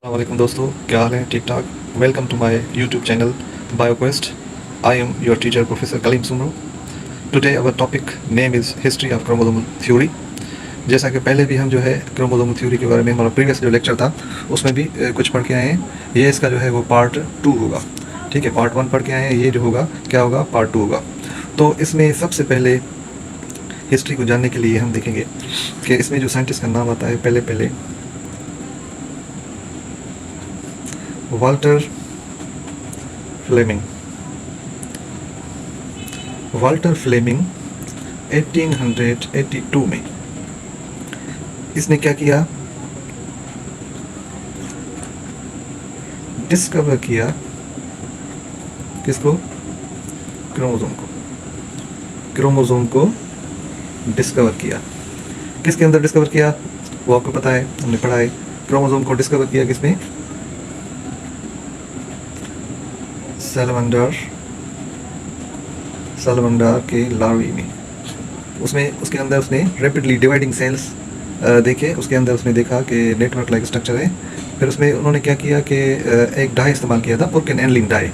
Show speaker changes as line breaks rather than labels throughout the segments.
वालेकुम दोस्तों, क्या हाल है? ठीक ठाक। Welcome to my YouTube channel Bioquest. I am your teacher professor Kaleem Soomro. Today our topic name is history of chromosomal theory. जैसा कि पहले भी हम जो है क्रोमोसोमल थ्योरी के बारे में हमारा प्रीवियस जो लेक्चर था उसमें भी कुछ पढ़ के आए हैं। ये इसका जो है वो पार्ट 2 होगा। ठीक है, पार्ट 1 पढ़ के आए हैं, ये जो होगा क्या होगा, पार्ट 2 होगा। तो इसमें सबसे पहले हिस्ट्री को जानने के लिए हम देखेंगे कि इसमें जो साइंटिस्ट का नाम आता है, पहले पहले वाल्टर फ्लेमिंग। वाल्टर फ्लेमिंग 1882 में इसने क्या किया, डिस्कवर किया किसको? क्रोमोसोम को। क्रोमोसोम को डिस्कवर किया। किसके अंदर डिस्कवर किया वो आपको पता है, हमने पढ़ा है। क्रोमोसोम को डिस्कवर किया किसमें? सैलमंडर के लार्वी में। उसमें उसके अंदर उसने रैपिडली डिवाइडिंग सेल्स देखे। उसके अंदर उसने देखा कि नेटवर्क लाइक स्ट्रक्चर है। फिर उसमें उन्होंने क्या किया कि एक डाई इस्तेमाल किया था, पुरकिन एनलिंग डाई।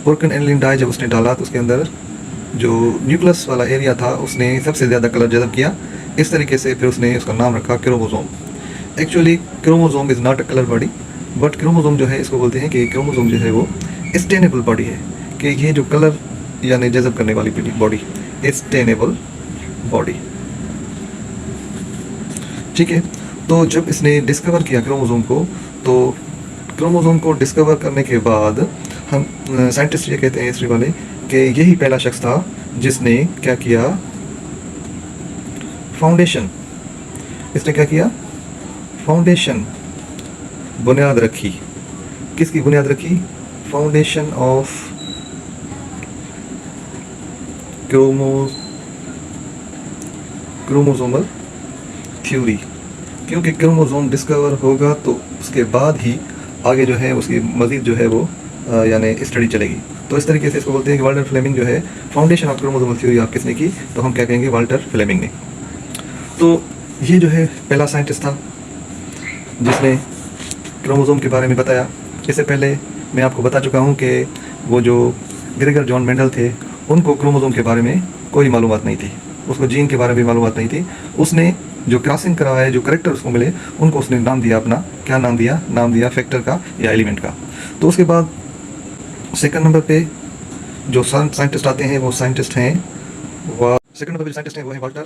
पुरकिन एनलिंग डाई जब उसने डाला तो उसके अंदर जो न्यूक्लियस वाला एरिया था उसने सबसे ज़्यादा कलर जज़ब किया। इस तरीके से फिर उसने उसका नाम रखा chromosome. Actually chromosome is not a colour body, but chromosome जो है इसको बोलते हैं कि क्रोमोसोम जो है वो स्टेनेबल बॉडी है, कि ये जो कलर यानी जज़ब करने वाली बॉडी, स्टेनेबल बॉडी। ठीक है, तो जब इसने डिस्कवर किया क्रोमोसोम को, तो क्रोमोसोम को डिस्कवर करने के बाद हम साइंटिस्ट ये कहते हैं, हिस्ट्री वाले, कि यही पहला शख्स था जिसने क्या किया, फाउंडेशन। इसने क्या किया? फाउंडेशन, बुनियाद रखी। किसकी बुनियाद रखी? Foundation of chromosomal theory. क्योंकि क्रोमोसोम डिस्कवर होगा तो उसके बाद ही आगे जो है उसकी मज़ीद जो है वो यानी स्टडी चलेगी। तो इस तरीके से इसको बोलते हैं कि वाल्टर फ्लेमिंग जो है फाउंडेशन ऑफ क्रोमोसोमल थ्योरी आप किसने की, तो हम क्या कहेंगे, वाल्टर फ्लेमिंग ने। तो ये जो है पहला साइंटिस्ट था जिसने क्रोमोसोम के बारे में बताया। इससे पहले मैं आपको बता चुका हूँ कि वो जो ग्रेगर जॉन मेंडल थे उनको क्रोमोसोम के बारे में कोई मालूमात नहीं थी, उसको जीन के बारे में मालूमात नहीं थी। उसने जो क्रॉसिंग करवाया, जो करेक्टर उसको मिले, उनको उसने नाम दिया अपना, क्या नाम दिया? नाम दिया फैक्टर का या एलिमेंट का। तो उसके बाद सेकंड नंबर पे जो साइंटिस्ट आते हैं वो साइंटिस्ट हैं, वह सेकंड नंबर पे साइंटिस्ट हैं वो है Walter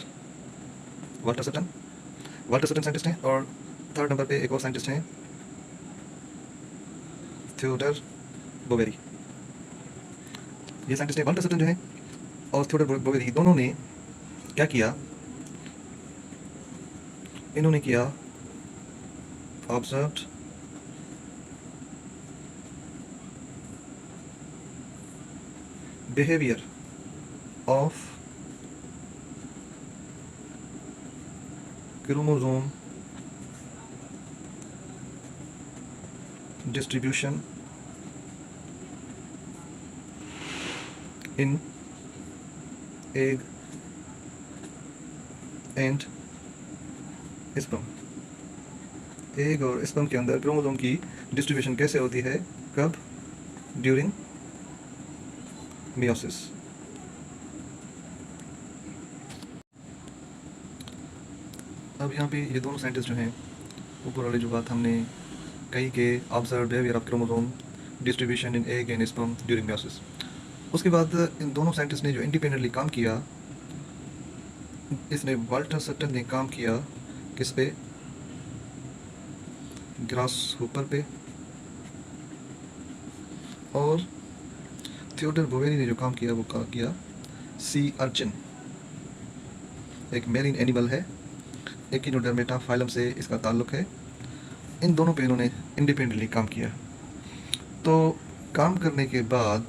Sutton. Walter Sutton scientist हैं। और थर्ड नंबर पे एक और साइंटिस्ट हैं, थियोडर बोवेरी। ये साइंटिस्ट है वाल्टर सटन जो है और थियोडर बोवेरी, दोनों ने क्या किया, इन्होंने किया observed behaviour of chromosome distribution in egg and sperm. Egg और स्पर्म के अंदर क्रोमोसोम की डिस्ट्रीब्यूशन कैसे होती है, कब? During meiosis. अब यहाँ पे ये दोनों साइंटिस्ट जो हैं, ऊपर वाली जो बात हमने कही कि observe behaviour of chromosome distribution in egg and sperm during meiosis, उसके बाद इन दोनों साइंटिस्ट ने जो इंडिपेंडेंटली काम किया, इसने वाल्टर सटन ने काम किया किस पे? ग्रास हुपर पे। और थियोडर बोवेरी ने जो काम किया वो काम किया सी अर्चिन, एक मेरीन एनिमल है, एकिनोडर्मेटा फाइलम से इसका ताल्लुक है। इन दोनों पे इन्होंने इंडिपेंडेंटली काम किया। तो काम करने के बाद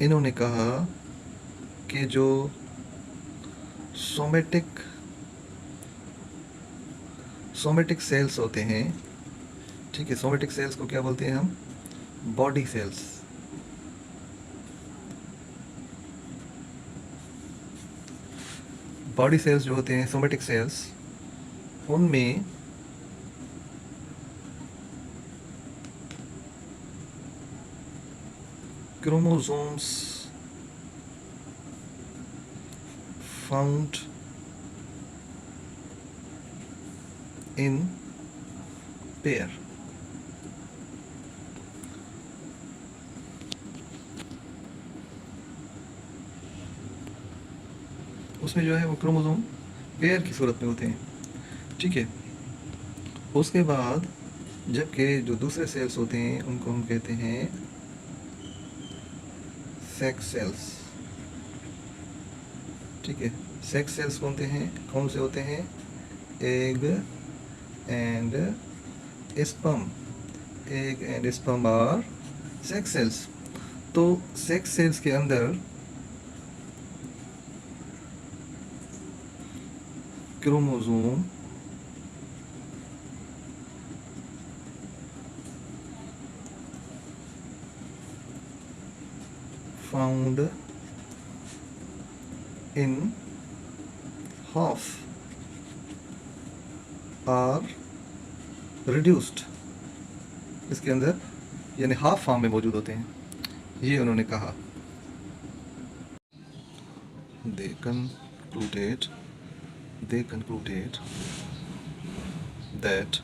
इन्होंने कहा कि जो सोमेटिक सेल्स होते हैं, ठीक है, सोमेटिक सेल्स को क्या बोलते हैं हम? Body cells. बॉडी सेल्स जो होते हैं सोमेटिक सेल्स, उनमें chromosomes found in pair. उसमें जो है वो क्रोमोसोम पेयर की सूरत में होते हैं, ठीक है। उसके बाद जबकि जो दूसरे सेल्स होते हैं उनको हम कहते हैं सेक्स सेल्स, ठीक है। सेक्स सेल्स कौन से होते हैं? Egg and sperm. Egg and sperm are sex cells. तो सेक्स सेल्स के अंदर chromosome found in half are reduced, इसके अंदर यानी हाफ फॉर्म में मौजूद होते हैं, ये उन्होंने कहा। They concluded that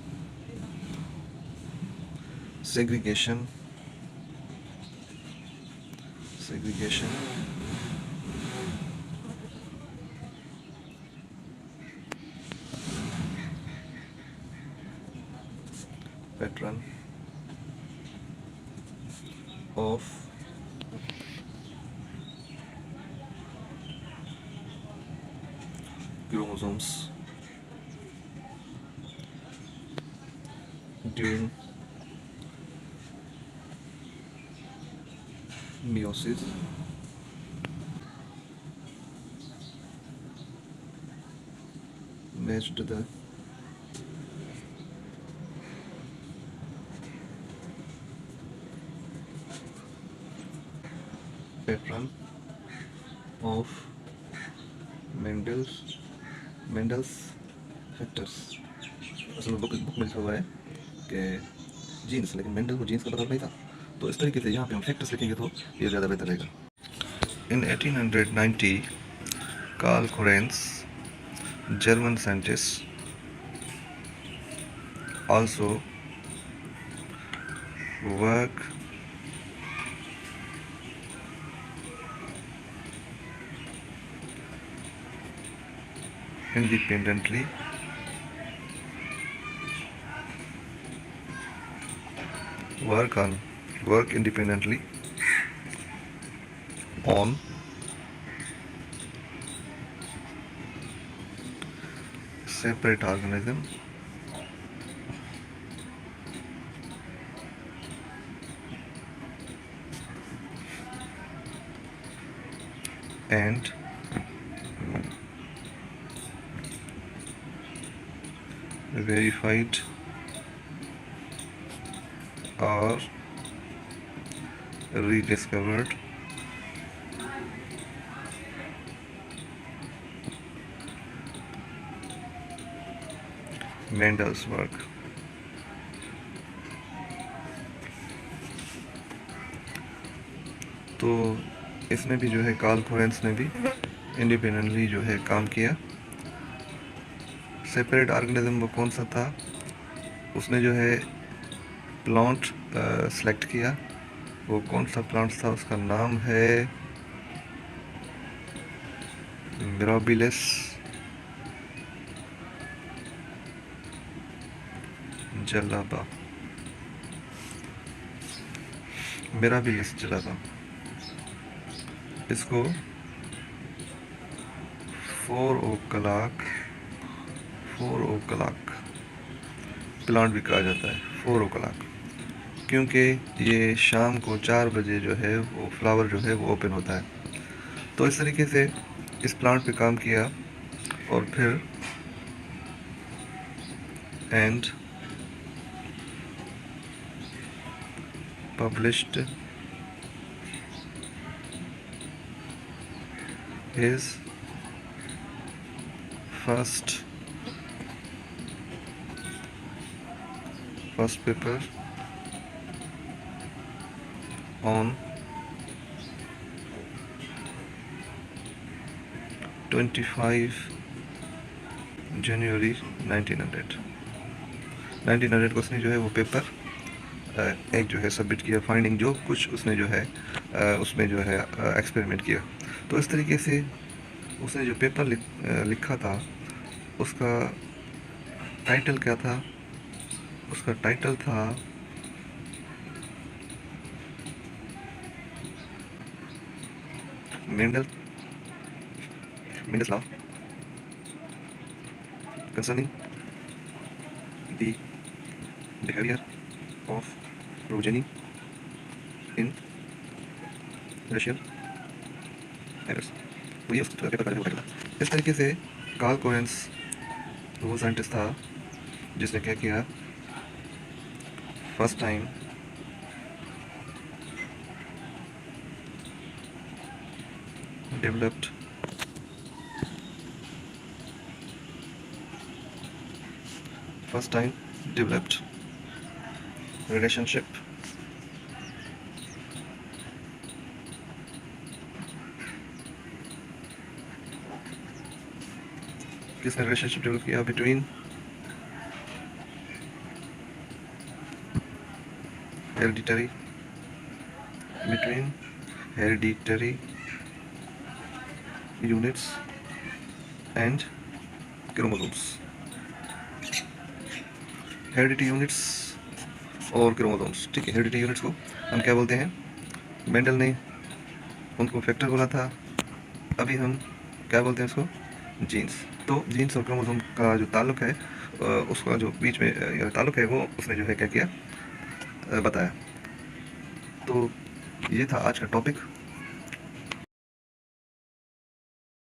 segregation pattern of chromosomes during meiosis matched the pattern of Mendel's factors। असल में बुक में लिखा हुआ है कि जीन्स, लेकिन मेंडल को जीन्स का पता नहीं था, तो इस तरीके से यहाँ पे हम फैक्टर्स लिखेंगे तो ये ज़्यादा बेहतर रहेगा। In 1890, Karl Lorenz, German scientist, also work independently on separate organism and verified or rediscovered Mendel's work। तो इसमें भी जो है कार्ल लोरेंज ने भी इंडिपेंडेंटली जो है काम किया। सेपरेट ऑर्गेनिज्म वो कौन सा था? उसने जो है प्लांट सेलेक्ट किया। वो कौन सा प्लांट था? उसका नाम है मिराबिलिस जलाबा। मिराबिलिस जलाबा, इसको 4 o'clock प्लांट भी कहा जाता है। 4 o'clock क्योंकि ये शाम को 4 बजे जो है वो फ्लावर जो है वो ओपन होता है। तो इस तरीके से इस प्लांट पे काम किया और फिर and published his first paper on 25 जनवरी 1900 को उसने जो है वो पेपर एक जो है सबमिट किया, फाइंडिंग जो कुछ उसने जो है उसमें जो है एक्सपेरिमेंट किया। तो इस तरीके से उसने जो पेपर लिखा था उसका टाइटल क्या था? उसका टाइटल था Mendel's law concerning the behavior of progeny in racial errors। तो ये उस पेपर का जो टाइटल था। इस तरीके से कार्ल कोहेंस वो साइंटिस्ट था जिसने क्या किया, फर्स्ट टाइम developed relationship किसने रिलेशनशिप डेवलप किया between hereditary units and chromosomes। Heredity units और क्रोमोसोम्स, ठीक है। हेरिडिटी यूनिट्स को हम क्या बोलते हैं? मेंडल ने उनको फैक्टर बोला था, अभी हम क्या बोलते हैं उसको? जीन्स। तो जीन्स और क्रोमोसोम का जो ताल्लुक है उसका जो बीच में ताल्लुक है वो उसने जो है क्या किया, बताया। तो ये था आज का टॉपिक।